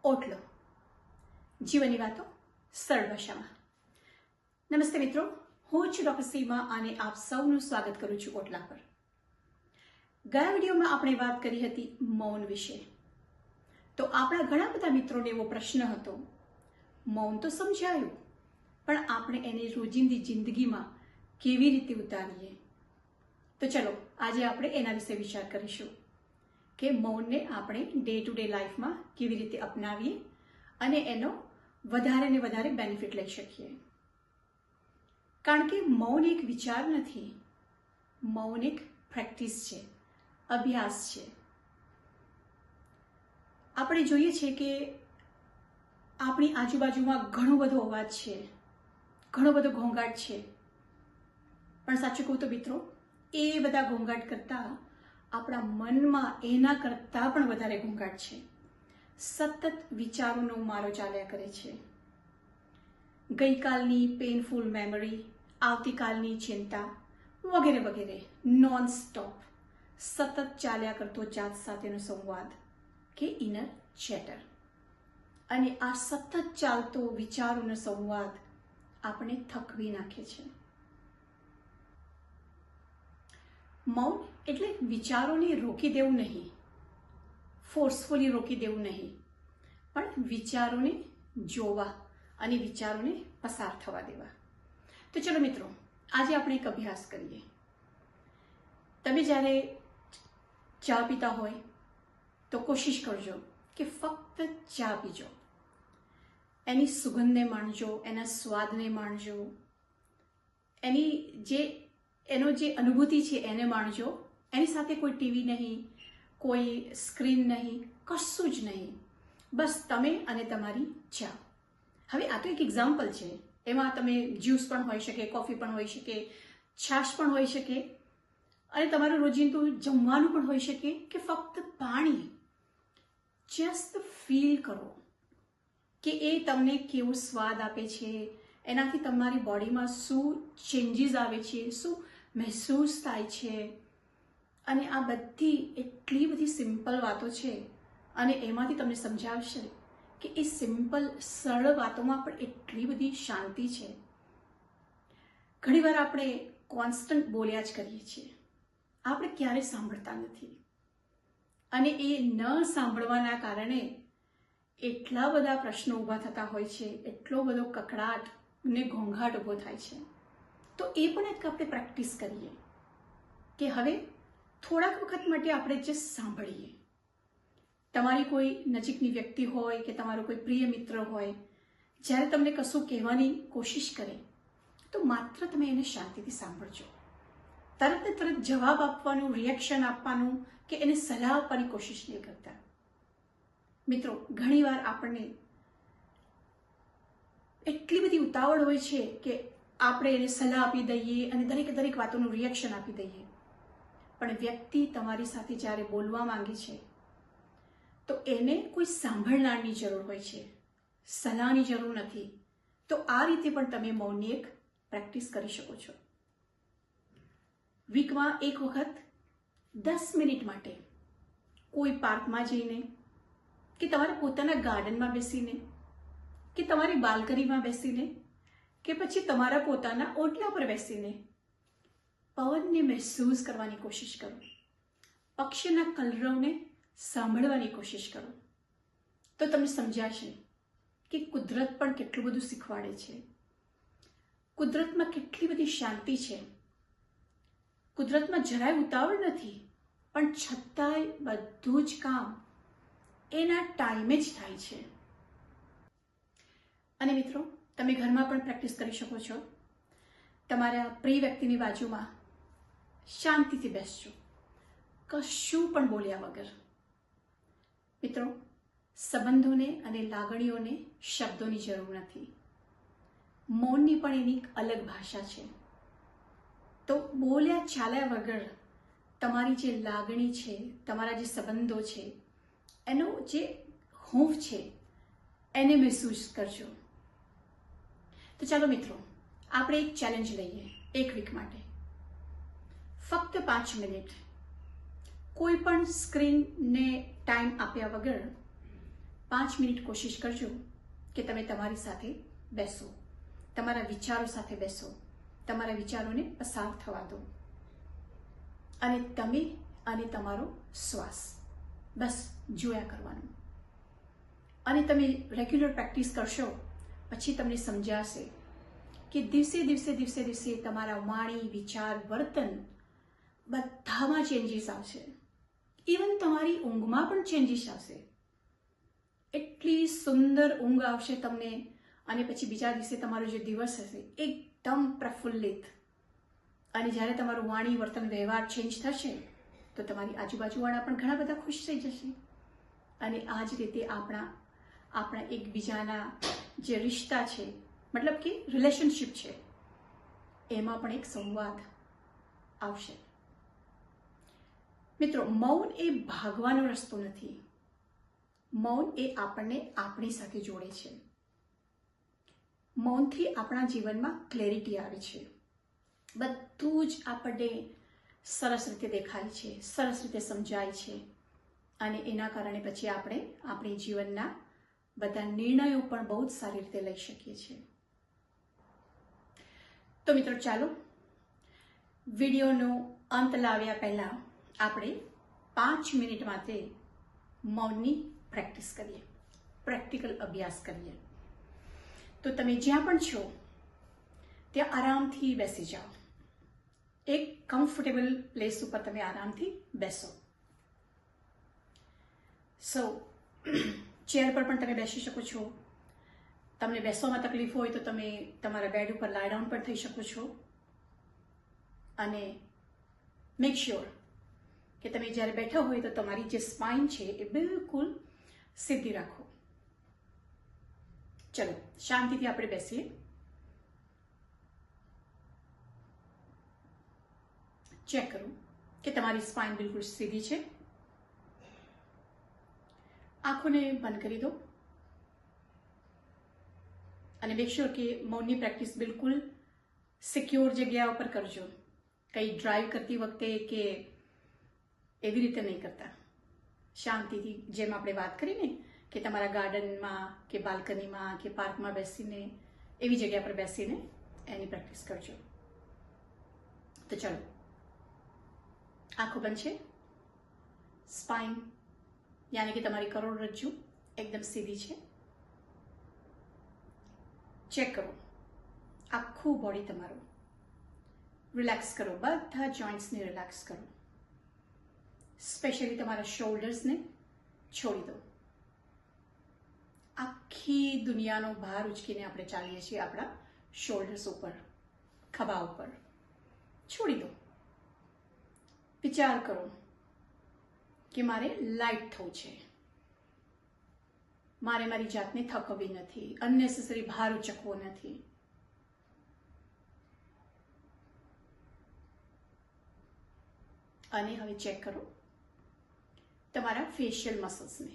ઓટલો જીવનની વાતો સરળ ભાષામાં. નમસ્તે મિત્રો, હું છું ડોક્ટર સીમા અને આપ સૌનું સ્વાગત કરું છું ઓટલા પર. ગયા વિડીયોમાં આપણે વાત કરી હતી મૌન વિશે. તો આપણા ઘણા બધા મિત્રોને એવો પ્રશ્ન હતો, મૌન તો સમજાયું, પણ આપણે એને રોજિંદી જિંદગીમાં કેવી રીતે ઉતારીએ? તો ચલો આજે આપણે એના વિશે વિચાર કરીશું કે મૌનને આપણે ડે ટુ ડે લાઈફમાં કેવી રીતે અપનાવીએ અને એનો વધારે ને વધારે બેનિફિટ લઈ શકીએ. કારણ કે મૌન એક વિચાર નથી, મૌન એક પ્રેક્ટિસ છે, અભ્યાસ છે. આપણે જોઈએ છીએ કે આપણી આજુબાજુમાં ઘણો બધો અવાજ છે, ઘણો બધો ઘોંઘાટ છે, પણ સાચું કહું તો મિત્રો, એ બધા ઘોંઘાટ કરતાં આપણા મનમાં એના કરતાં પણ વધારે ઘોંઘાટ છે. સતત વિચારોનો મારો ચાલ્યા કરે છે. ગઈકાલની પેઇનફુલ મેમરી, આવતીકાલની ચિંતા વગેરે વગેરે નોન સ્ટોપ સતત ચાલ્યા કરતો જાત સાથેનો સંવાદ કે ઇનર ચેટર. અને આ સતત ચાલતો વિચારોનો સંવાદ આપણે થકવી નાખે છે. મૌન એટલે વિચારોને રોકી દેવું નહીં, ફોર્સફુલી રોકી દેવું નહીં, પણ વિચારોને જોવા અને વિચારોને પસાર થવા દેવા. તો ચલો મિત્રો, આજે આપણે એક અભ્યાસ કરીએ. તમે જ્યારે ચા પીતા હોય તો કોશિશ કરજો કે ફક્ત ચા પીજો, એની સુગંધને માણજો, એના સ્વાદને માણજો, એનો જે અનુભૂતિ છે એને માણજો. એની સાથે કોઈ ટીવી નહીં, કોઈ સ્ક્રીન નહીં, કશું જ નહીં, બસ તમે અને તમારી ચા. હવે આ તો એક એક્ઝામ્પલ છે, એમાં તમે જ્યુસ પણ હોઈ શકે, કોફી પણ હોઈ શકે, છાશ પણ હોઈ શકે, અને તમારું રોજિંદુ જમવાનું પણ હોઈ શકે, કે ફક્ત પાણી. જસ્ટ ફીલ કરો કે એ તમને કેવો સ્વાદ આપે છે, એનાથી તમારી બોડીમાં શું ચેન્જીસ આવે છે, શું મહેસૂસ થાય છે. અને આ બધી એટલી બધી સિમ્પલ વાતો છે, અને એમાંથી તમને સમજાવશે કે એ સિમ્પલ સરળ વાતોમાં પણ એટલી બધી શાંતિ છે. ઘણીવાર આપણે કોન્સ્ટન્ટ બોલ્યા જ કરીએ છીએ, આપણે ક્યારેય સાંભળતા નથી, અને એ ન સાંભળવાના કારણે એટલા બધા પ્રશ્નો ઊભા થતા હોય છે, એટલો બધો કકડાટ ને ઘોંઘાટ ઊભો થાય છે. તો એ પણ એક આપણે પ્રેક્ટિસ કરીએ કે હવે થોડાક વખત માટે આપણે જે સાંભળીએ. તમારી કોઈ નજીકની વ્યક્તિ હોય કે તમારો કોઈ પ્રિય મિત્ર હોય, જ્યારે તમને કશું કહેવાની કોશિશ કરે તો માત્ર તમે એને શાંતિથી સાંભળજો. તરત ને તરત જવાબ આપવાનું, રિએક્શન આપવાનું કે એને સલાહ આપવાની કોશિશ નહીં કરતા. મિત્રો, ઘણીવાર આપણને એટલી બધી ઉતાવળ હોય છે કે આપણે એને સલાહ આપી દઈએ અને દરેક વાતોનું રિએક્શન આપી દઈએ. પણ વ્યક્તિ તમારી સાથે જ્યારે બોલવા માંગે છે તો એને કોઈ સાંભળનારની જરૂર હોય છે, સલાહની જરૂર નથી. તો આ રીતે પણ તમે મૌનની એક પ્રેક્ટિસ કરી શકો છો. વીકમાં એક વખત 10 મિનિટ માટે કોઈ પાર્કમાં જઈને, કે તમારા પોતાના ગાર્ડનમાં બેસીને, કે તમારી બાલ્કનીમાં બેસીને, કે પછી તમારા પોતાના ઓટલા પર બેસીને પવનને મહેસૂસ કરવાની કોશિશ કરો, પક્ષીના કલરવને સાંભળવાની કોશિશ કરો. તો તમને સમજાશે કે કુદરત પણ કેટલું બધું શીખવાડે છે, કુદરતમાં કેટલી બધી શાંતિ છે. કુદરતમાં જરાય ઉતાવળ નથી, પણ છતાંય બધું જ કામ એના ટાઈમે જ થાય છે. અને મિત્રો, તમે ઘરમાં પણ પ્રેક્ટિસ કરી શકો છો. તમારા પ્રિય વ્યક્તિની બાજુમાં શાંતિથી બેસજો, કશું પણ બોલ્યા વગર. મિત્રો, સંબંધોને અને લાગણીઓને શબ્દોની જરૂર નથી, મૌનની પણ એની એક અલગ ભાષા છે. તો બોલ્યા ચાલ્યા વગર તમારી જે લાગણી છે, તમારા જે સંબંધો છે, એનો જે હૂંફ છે એને મહેસૂસ કરજો. તો ચાલો મિત્રો, આપણે એક ચેલેન્જ લઈએ. એક વીક માટે ફક્ત 5 મિનિટ કોઈ પણ સ્ક્રીનને ટાઈમ આપ્યા વગર 5 મિનિટ કોશિશ કરજો કે તમે તમારી સાથે બેસો, તમારા વિચારો સાથે બેસો, તમારા વિચારોને પસાર થવા દો અને તમે અને તમારો શ્વાસ બસ જોયા કરવાનું. અને તમે રેગ્યુલર પ્રેક્ટિસ કરશો પછી તમને સમજાશે કે દિવસે દિવસે દિવસે દિવસે તમારા વાણી, વિચાર, વર્તન બધામાં ચેન્જીસ આવશે. ઇવન તમારી ઊંઘમાં પણ ચેન્જીસ આવશે. એટલી સુંદર ઊંઘ આવશે તમને. અને પછી બીજા દિવસે તમારો જે દિવસ હશે એકદમ પ્રફુલ્લિત. અને જ્યારે તમારું વાણી, વર્તન, વ્યવહાર ચેન્જ થશે તો તમારી આજુબાજુવાળા પણ ઘણા બધા ખુશ થઈ જશે. અને આ જ રીતે આપણા એકબીજાના જે રિશ્તા છે, મતલબ કે રિલેશનશિપ છે, એમાં પણ એક સંવાદ આવશે. મિત્રો, મૌન એ ભાગવાનો રસ્તો નથી. મૌન એ આપણને આપણી સાથે જોડે છે. મૌનથી આપણા જીવનમાં ક્લેરિટી આવે છે. બધું જ આપણને સરસ રીતે દેખાય છે, સરસ રીતે સમજાય છે. અને એના કારણે પછી આપણે આપણી જીવનના બધા નિર્ણયો પણ બહુ જ સારી રીતે લઈ શકીએ છીએ. તો મિત્રો, ચાલો વિડીયોનો અંત લાવ્યા પહેલા આપણે 5 મિનિટ માટે મૌનની પ્રેક્ટિસ કરીએ, પ્રેક્ટિકલ અભ્યાસ કરીએ. તો તમે જ્યાં પણ છો ત્યાં આરામથી બેસી જાઓ. એક કમ્ફર્ટેબલ પ્લેસ ઉપર તમે આરામથી બેસો. ચેર પર પણ તમે બેસી શકો છો. તમને બેસવામાં તકલીફ હોય તો તમે તમારા બેડ ઉપર લાય ડાઉન પણ થઈ શકો છો. અને મેક શ્યોર કે તમે જ્યારે બેઠા હોય તો તમારી જે સ્પાઇન છે એ બિલકુલ સીધી રાખો. ચલો, શાંતિથી આપણે બેસીએ. ચેક કરો કે તમારી સ્પાઇન બિલકુલ સીધી છે. આંખોને બંધ કરી દો અને મેક શ્યોર કે મૌનની પ્રેક્ટિસ બિલકુલ સિક્યોર જગ્યા ઉપર કરજો. કંઈ ડ્રાઈવ કરતી વખતે કે એવી રીતે નહીં કરતા. શાંતિથી, જેમ આપણે વાત કરીને કે તમારા ગાર્ડનમાં કે બાલ્કનીમાં કે પાર્કમાં બેસીને એવી જગ્યા પર બેસીને એની પ્રેક્ટિસ કરજો. તો ચલો, આંખો બંધ છે. સ્પાઇન યાની કે તમારી કરોડરજ્જુ એકદમ સીધી છે. ચેક કરો આખું બોડી તમારું. રિલેક્સ કરો, બધા જોઈન્ટ્સને રિલેક્સ કરો. સ્પેશિયલી તમારા શોલ્ડર્સને છોડી દો. આખી દુનિયાનો ભાર ઉચકીને આપણે ચાલીએ છીએ આપણા શોલ્ડર્સ ઉપર, ખભા ઉપર. છોડી દો. વિચાર કરો કે મારે લાઇટ થવું છે, મારે મારી જાતને થકવવી નથી, અનનેસેસરી ભાર ઉચકવો નથી. અને હવે ચેક કરો તમારા ફેશિયલ મસલ્સને.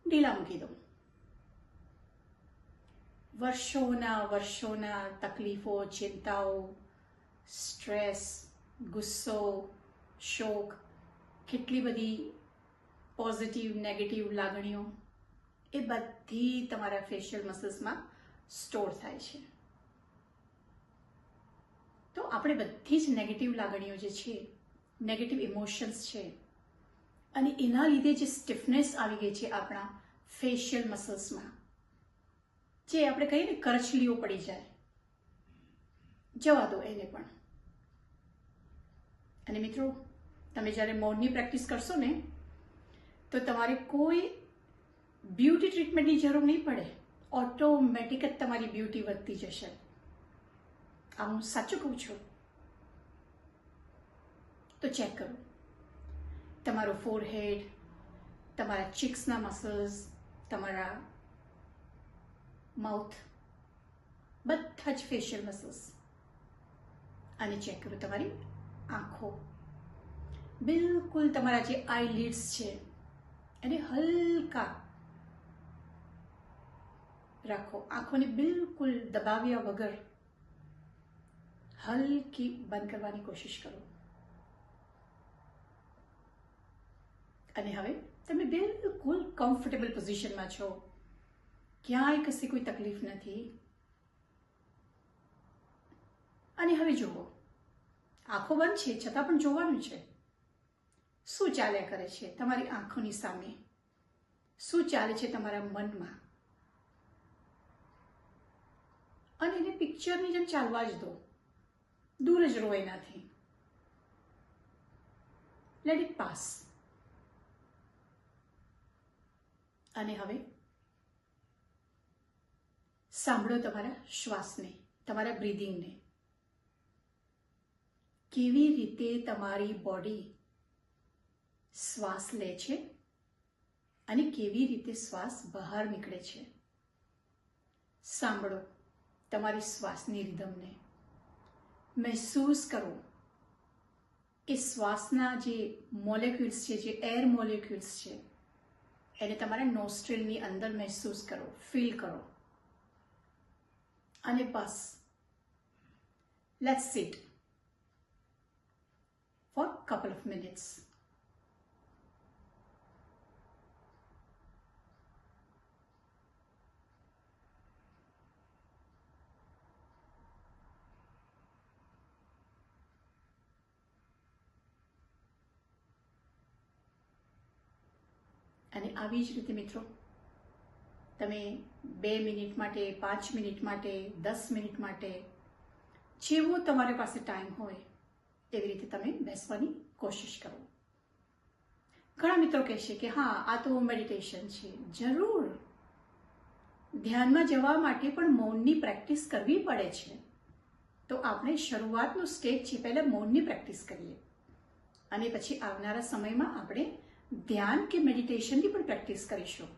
ઢીલા મૂકી દો. વર્ષોના તકલીફો, ચિંતાઓ, સ્ટ્રેસ, ગુસ્સો, શોક, કેટલી બધી પોઝિટિવ, નેગેટિવ લાગણીઓ એ બધી તમારા ફેશિયલ મસલ્સમાં સ્ટોર થાય છે. તો આપણે બધી જ નેગેટિવ લાગણીઓ જે છે, નેગેટિવ ઇમોશન્સ છે, અને એના લીધે જે સ્ટિફનેસ આવી ગઈ છે આપણા ફેશિયલ મસલ્સમાં, જે આપણે કહીએ ને કરચલીઓ પડી જાય, જવા દો એને પણ. અને મિત્રો, તમે જ્યારે મૌનની પ્રેક્ટિસ કરશો ને તો તમારે કોઈ બ્યુટી ટ્રીટમેન્ટની જરૂર નહીં પડે. ઓટોમેટિક જ તમારી બ્યુટી વધતી જશે. આ હું સાચું કહું છું. તો ચેક કરો તમારો ફોરહેડ, તમારા ચીક્સના મસલ્સ, તમારા માઉથ, બધા જ ફેશિયલ મસલ્સ. અને ચેક કરો તમારી આંખો. બિલકુલ તમારા જે આઈલિડ્સ છે એને હલકા રાખો. આંખોને બિલકુલ દબાવ્યા વગર હલકી બંધ કરવાની કોશિશ કરો. અને હવે તમે બિલકુલ કમ્ફર્ટેબલ પોઝિશનમાં છો, ક્યાંય કશી કોઈ તકલીફ નથી. અને હવે જુઓ, આંખો બંધ છે છતાં પણ જોવાનું છે શું ચાલ્યા કરે છે તમારી આંખોની સામે, શું ચાલે છે તમારા મનમાં. અને એને પિક્ચરની જેમ ચાલવા જ દો, દૂર જ રહો એનાથી. Let it pass. અને હવે સાંભળો તમારા શ્વાસને, તમારા બ્રીધિંગને. કેવી રીતે તમારી બોડી શ્વાસ લે છે અને કેવી રીતે શ્વાસ બહાર નીકળે છે. સાંભળો તમારી શ્વાસની રિધમને. મહેસૂસ કરો કે શ્વાસના જે મોલેક્યુલ્સ છે, જે એર મોલેક્યુલ્સ છે, એને તમારા નોસ્ટ્રિલની અંદર મહેસૂસ કરો, ફીલ કરો. અને બસ let's sit for a couple of minutes. અને આવી જ રીતે મિત્રો તમે 2 મિનિટ માટે, 5 મિનિટ માટે, 10 મિનિટ માટે, જેવો તમારી પાસે ટાઈમ હોય એવી રીતે તમે બેસવાની કોશિશ કરો. ઘણા મિત્રો કહેશે કે હા આ તો મેડિટેશન છે. જરૂર, ધ્યાનમાં જવા માટે પણ મૌનની પ્રેક્ટિસ કરવી પડે છે. તો આપણે શરૂઆતનું સ્ટેજ છે, પહેલાં મૌનની પ્રેક્ટિસ કરીએ અને પછી આવનારા સમયમાં આપણે ધ્યાન કે મેડિટેશનની પણ પ્રેક્ટિસ કરીશું.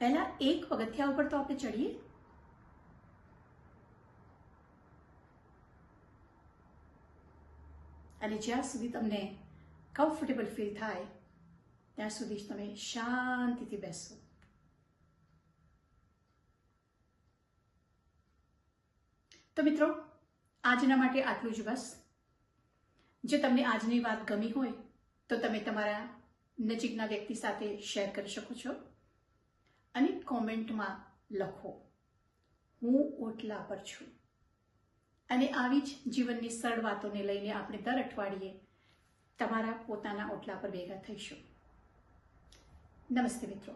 પહેલા એક પગથિયા ઉપર તો આપણે ચડીએ. અને જ્યાં સુધી તમને કમ્ફર્ટેબલ ફીલ થાય ત્યાં સુધી જ તમે શાંતિથી બેસો. તો મિત્રો આજના માટે આટલું જ બસ. જો તમને આજની વાત ગમી હોય તો તમે તમારા નજીકના વ્યક્તિ સાથે શેર કરી શકો છો અને કોમેન્ટમાં લખો, હું ઓટલા પર છું. અને આવી જ જીવનની સરળ વાતોને લઈને આપણે દર અઠવાડિયે તમારા પોતાના ઓટલા પર ભેગા થઈશું. નમસ્તે મિત્રો.